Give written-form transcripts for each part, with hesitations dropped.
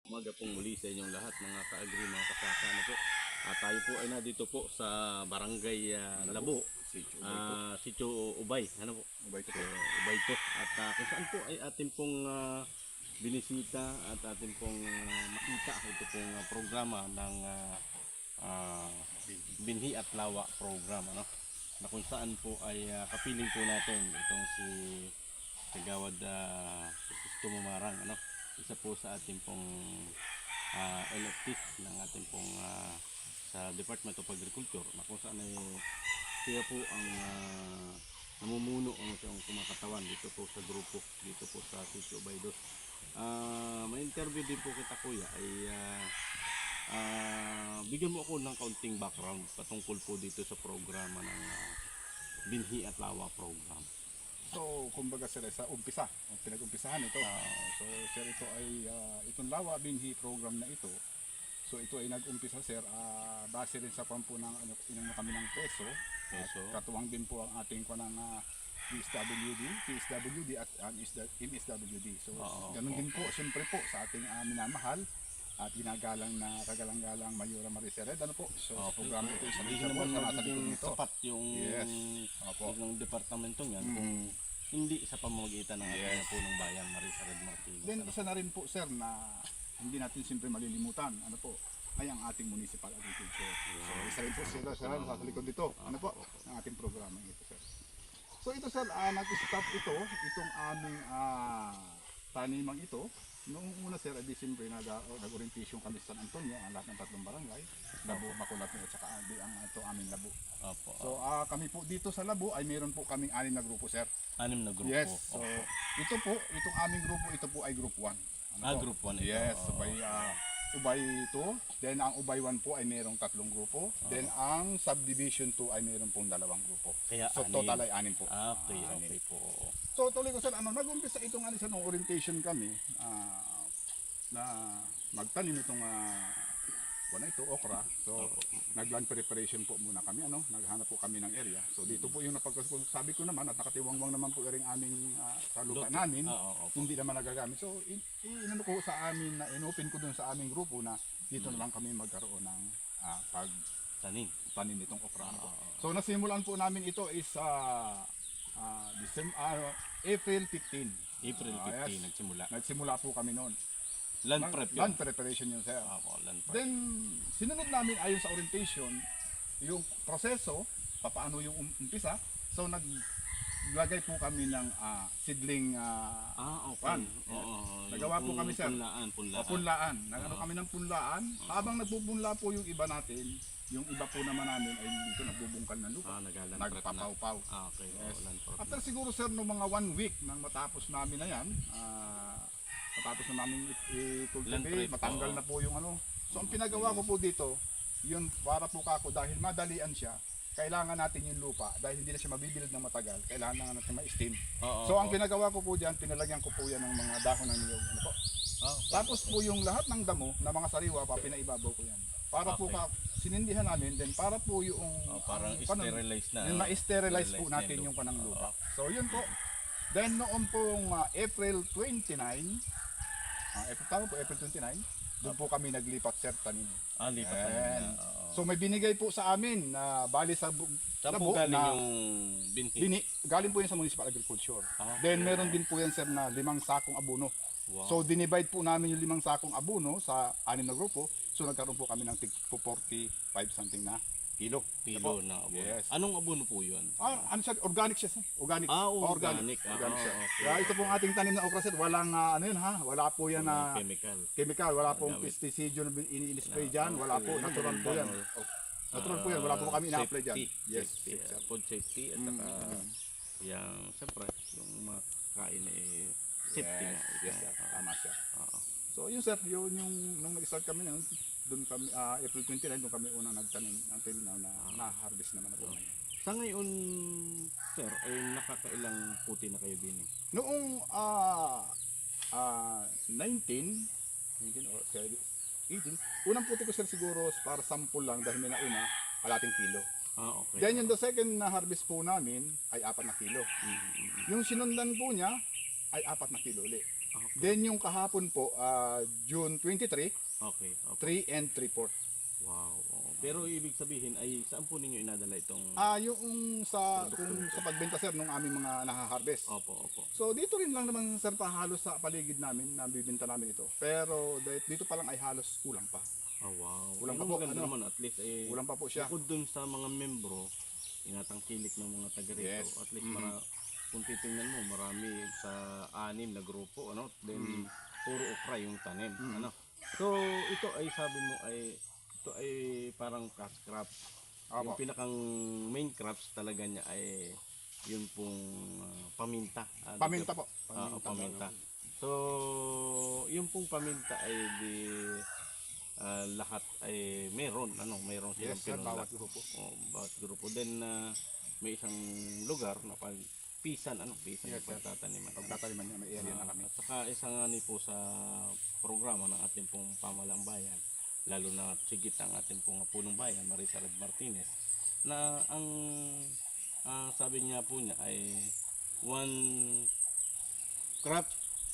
Umaga pong muli sa inyong lahat mga ka-agri, mga kasaka. Ano po? Tayo po ay nandito po sa Barangay Labo, Sitio Ubay. Ano po? Ubay to. Ubay to. At kung saan po ay atin pong binisita at atin pong makita ito pong programa ng Binhi at Lawa program. Ano? Na kung saan po ay kapiling po natin itong si Kagawad Sisto Mumarang. Ano? Isa po sa ating pong elected ng ating pong sa Department of Agriculture na kung saan ay siya po ang namumuno ang siyang kumakatawan dito po sa grupo dito po sa Sitio Baydos. May interview din po kita kuya ay bigyan mo ako ng kaunting background patungkol po dito sa programa ng Binhi at Lawa program. So, kumbaga sir, sa umpisa, pinag-umpisahan ito. So, sir, ito ay itong Lawa Binhi program na ito. So, ito ay nag-umpisa sir, base rin sa pampu ng inano kami ng peso. At katuwang din po ang ating panang PSWD at MSWD. So, ganun din po, siyempre po sa ating minamahal at ginagalang na kagalang-galang Mayora Marisered. Ano po? So, sa programa ito isang Hindi naman magiging nito. sapat yung ng departamento niyan kung hindi sa pamamagitan ng ating po ng bayan Marisered Martinez. Then isa na rin po sir na hindi natin siyempre malilimutan, ano po, ay ang ating municipal agriculture. So isa rin po sila sa likod dito, ano po, ng ating programa ito sir. So ito sir, nag-start itong aming tanimang ito. Noong una sir, ay siyempre nag-orientation kami sa San Antonio, ang lahat ng tatlong barangay, Labo, Makulat at saka ang ito aming Labo. So kami po dito sa Labo ay meron po kaming 6 na grupo sir. 6 na grupo? Yes, so ito po, itong aming grupo, ito po ay group 1. Group 1 ito? Yes, Ubay 2, then ang Ubay 1 po ay merong 3 grupo, then ang Subdivision 2 ay meron pong 2 grupo. Kaya so total ay 6 po. Okay po. So tuloy ko sir, nag-umpisa itong orientation kami na magtanim itong ito, okra. So nag-land preparation po muna kami, naghanap po kami ng area. So dito po yung sabi ko naman at nakatiwangwang naman po ring aming sa lupa namin, hindi naman nagagamit. So inano ko sa amin na inopen ko dun sa aming grupo na dito naman kami magkaroon ng tanim itong okra. So nasimulan po namin ito is April 15. April 15 Yes. Nagsimula po kami noon. Land prep yun? Land preparation yun sir. Land prep. Then sinunod namin ayon sa orientation yung proseso, paano yung umpisa. So naglagay po kami ng seedling pan. Nagawa po kami sir. Punlaan. Nagano kami ng punlaan. Habang nagpupunla po yung iba natin, yung iba po naman namin ay dito nagbubungkal ng lupa. Nagpapaw-paw. Okay. Yes. After siguro sir no mga 1 week nang matapos namin na yan, matapos na namin i-cultivate, matanggal na po yung So ang pinagawa ko po dito, yun para po kako dahil madalian siya, kailangan natin yung lupa dahil hindi na siya mabibilad ng matagal, kailangan natin ma-steam. So ang pinagawa ko po diyan, pinalagyan ko po yan ng mga dahon ng niyog. Tapos po yung lahat ng damo na mga sariwa pa pinaibabaw ko yan. Para po sinindihan namin, then para po yung parang sterilize na. Ma-sterilize po natin yung panang lupa. So yun po. Then noon pong April 29, April 29, doon po kami naglipat sir tanim. Lipat tanim na. So may binigay po sa amin na bali sa Labo galing yung Binhi? Galing po yan sa Municipal Agriculture. Then meron din po yan sir na 5 sakong abono. Wow. So dinivide po namin yung 5 sakong abono sa 6 na grupo. So nagkaroon po kami ng 45 something na kilo na abono. Yes. Anong abono po yun? Organic siya sir. Organic. Organic. Siya. Kaya ito pong ating tanim na okra sir, walang wala po yan na chemical, wala pong pesticide na ini-spray diyan, wala po, natural po yan. Natural po yan, wala po kami ina-apply diyan. Yes, food safety at saka yung siyempre yung mga kain safety na. Yes, tama siya. So yun sir, yun yung nung nag-start kami na doon kami April 29 doon kami unang nagtanim until now na harvest naman na po ngayon. Sa ngayon sir ay nakakailang puti na kayo din Noong 19 or 18, unang puti ko sir siguro para sample lang dahil may nauna kalating kilo. Okay. Then yung the second na harvest po namin ay 4 na kilo. Yung sinundan po niya ay 4 na kilo ulit. Okay. Then yung kahapon po, June 23, Okay. 3 and 3/4. Wow. Oo. Pero ibig sabihin ay saan po ninyo inadala itong Yung sa produkto kung nito? sa pagbenta sir nung aming mga naha-harvest. Opo. So dito rin lang naman sir pa halos sa paligid namin na bibenta namin ito. Pero dito pa lang ay halos kulang pa. Oh, wow. Kulang pa Ang po, maganda ano? naman at least Kulang pa po siya. bukod dun sa mga membro, inatangkilik ng mga taga rito. Yes. At least kung titingnan mo, marami sa 6 na grupo, ano? Then puro okra yung tanim, ano? So ito ay sabi mo ay parang cash crops. Yung Opo. pinakang main crops talaga niya ay yun pong paminta. Paminta po. Paminta. So, yung pong paminta ay lahat ay meron silang Yes sir, pinunla. bawat grupo. Bawat grupo. Then may isang lugar na pisan Yes, yung sir. pagtataniman. Pagtataliman niya, may area na kami. At saka isa nga ni po sa programa ng ating pong pamahalang bayan, lalo na sigit ang ating pong punong bayan, Marisa Red Martinez, na ang sabi niya po niya ay one crop,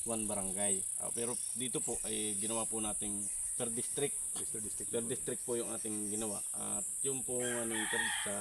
one barangay. Pero dito po ay ginawa po nating per district. District. Per district po yung ating ginawa. At yung pong sa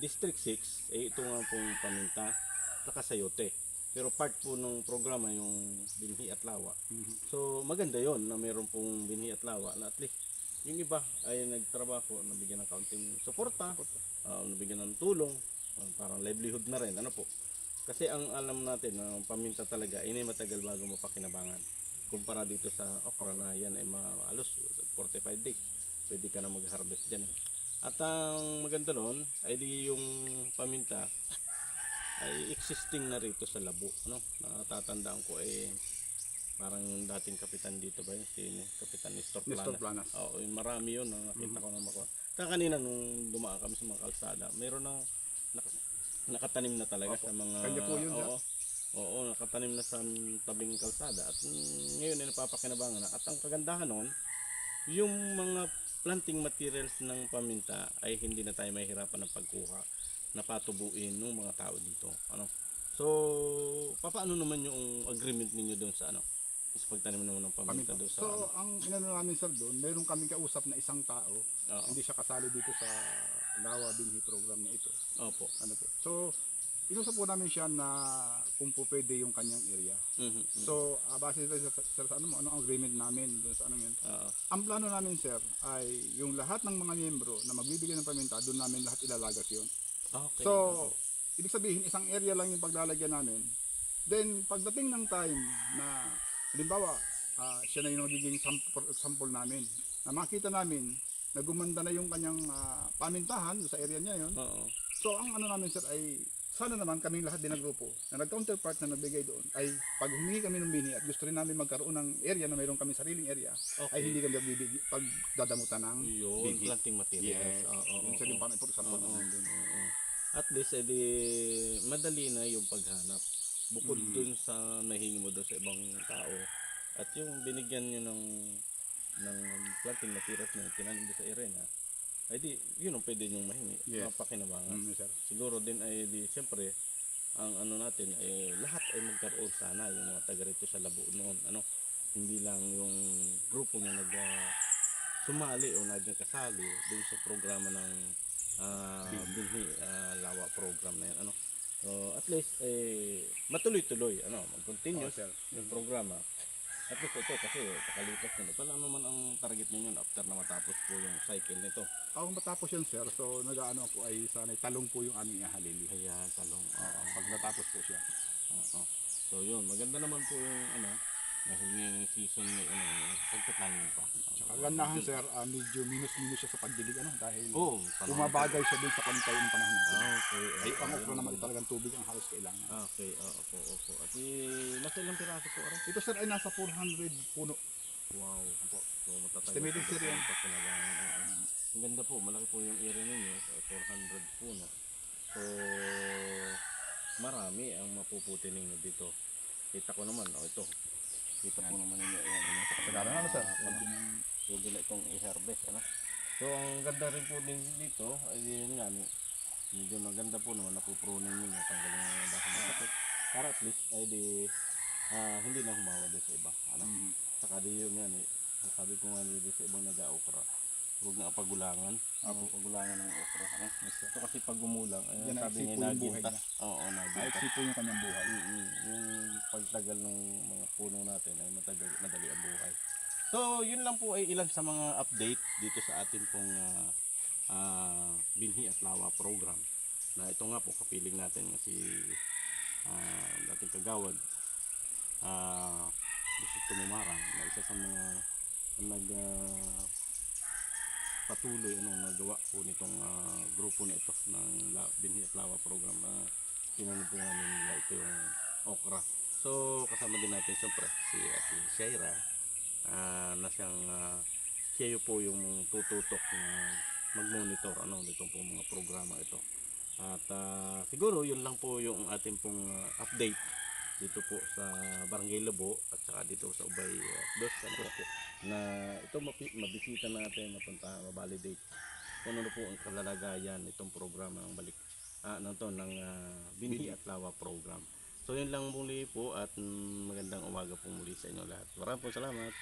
District 6, ito nga pong paminta, saka sayote. Pero part po ng programa yung binhi at lawa. So maganda yon na meron pong binhi at lawa na at least yung iba ay nagtrabaho, nabigyan ng kaunting suporta, nabigyan ng tulong, parang livelihood na rin, ano po. Kasi ang alam natin, ang paminta talaga, ay matagal bago mapakinabangan. Kumpara dito sa okra na yan ay maalos 45 days. Pwede ka na mag-harvest dyan. At ang maganda nun, ay di yung paminta ay existing na rito sa Labo. Ano? Natatandaan ko parang yung dating kapitan dito ba yun? Si Kapitan Nestor Nestor Plana. Planas. Oo, marami yun. Nakita ko na makuha. Kaya kanina nung dumaan kami sa mga kalsada, meron na nakatanim na talaga Opo. sa mga... Kanya po yun, Oo, nakatanim na sa tabing kalsada. At ngayon ay napapakinabangan na. At ang kagandahan nun, yung mga planting materials ng paminta ay hindi na tayo mahihirapan ng pagkuha na patubuin ng mga tao dito. Ano? So, paano naman yung agreement ninyo doon sa sa pagtanim naman ng paminta doon sa So, ang inano namin sir doon, meron kaming kausap na isang tao, Oo. hindi siya kasali dito sa Lawa Binhi program na ito. Opo. Ano po. So, inusap po namin siya na kung po pwede yung kanyang area. Mhm. So, base sa ano ang agreement namin doon sa ano yun. Oo. Ang plano namin sir ay yung lahat ng mga miyembro na magbibigay ng paminta, doon namin lahat ilalagas yun. Okay. So, ibig sabihin isang area lang yung paglalagyan namin. Then, pagdating ng time na halimbawa, siya na yung nagiging sample namin. Na makita namin na gumanda na yung kanyang pamintahan sa area niya yun. Oo. So, ang ano namin sir ay sana naman kaming lahat din ng grupo na nag-counterpart na nagbigay doon ay pag humingi kami ng bini at gusto rin namin magkaroon ng area na mayroon kami sariling area ay hindi kami nagbibigay pagdadamutan ng Yun, binhi. planting materials. Yes. Oo. Yun sir yung parang example namin doon. Oo. At least, madali na yung paghanap. Bukod dun sa nahingi mo doon sa ibang tao, at yung binigyan nyo ng planting materials na tinanim doon sa area na, ay di, yun ang pwede nyong mahingi. Yes. Mapakinabangan. Sir. Siguro din ay di, siyempre, ang ano natin, lahat ay magkaroon sana yung mga taga rito sa Labo noon. Hindi lang yung grupo na sumali o nagkasali dun sa programa ng binhi lawa program na yan. So at least matuloy-tuloy mag-continue sir. yung programa. At least ito kasi pakalipas na ito. Ano naman ang target ninyo after na matapos po yung cycle nito? Ako matapos yun sir, so nag-ano ako ay sanay talong po yung aming ihalili. Ayan, talong. Pag natapos po siya. Oo. So yun, maganda naman po yung dahil ngayon yung season na pagtatanim pa. Kagandahan sir, medyo minus-minus siya sa pagdilig dahil panahon. umabagay siya dun sa pantay ng panahon natin. Okay. Ay, ang okra naman talagang tubig ang halos kailangan. Okay, opo. At nasa ilang piraso po aray? Ito sir ay nasa 400 puno. Wow. So matatagal. Estimated sir yan. Ang ganda po, malaki po yung area ninyo, 400 puno. So marami ang mapuputi ninyo dito. Kita ko naman, ito. Kita po naman ninyo. Pagkakaroon na sir. Pwede na itong i-harvest. So ang ganda rin po din dito, ay yun nga, medyo maganda po naman, napupruning ninyo, tanggalin yung dahon ng sakit. Para at least, ay di, hindi na humawa din sa iba. Ano? Mm. Saka di yun yan eh. Sabi ko nga din sa ibang nag-okra, huwag na pagulangan. Pagulangan ng okra. Ano? Ito kasi pag gumulang, Yan sabi nagsipo nga yung buhay nagintas. niya. Oo, nagintas. Naiksipo yung kanyang buhay. Yung pagtagal ng mga puno natin ay madali ang buhay. So, yun lang po ay ilan sa mga update dito sa atin pong binhi at lawa program. Na ito nga po, kapiling natin si dating kagawad, gusto tumumarang na isa sa mga nag patuloy nagawa po nitong grupo na ito ng binhi at lawa program na pinanumpungan nila ito yung okra. So kasama din natin siyempre si Ate Shaira na siyang siya po yung tututok na mag-monitor nitong po mga programa ito. At siguro yun lang po yung ating pong update dito po sa Barangay Labo at saka dito sa Ubay Dos po, na ito mabisita natin, mabalidate kung ano po ang kalalagayan itong programa ng balik ng binhi at lawa program. So yun lang muli po at magandang umaga po muli sa inyo lahat. Maraming po salamat.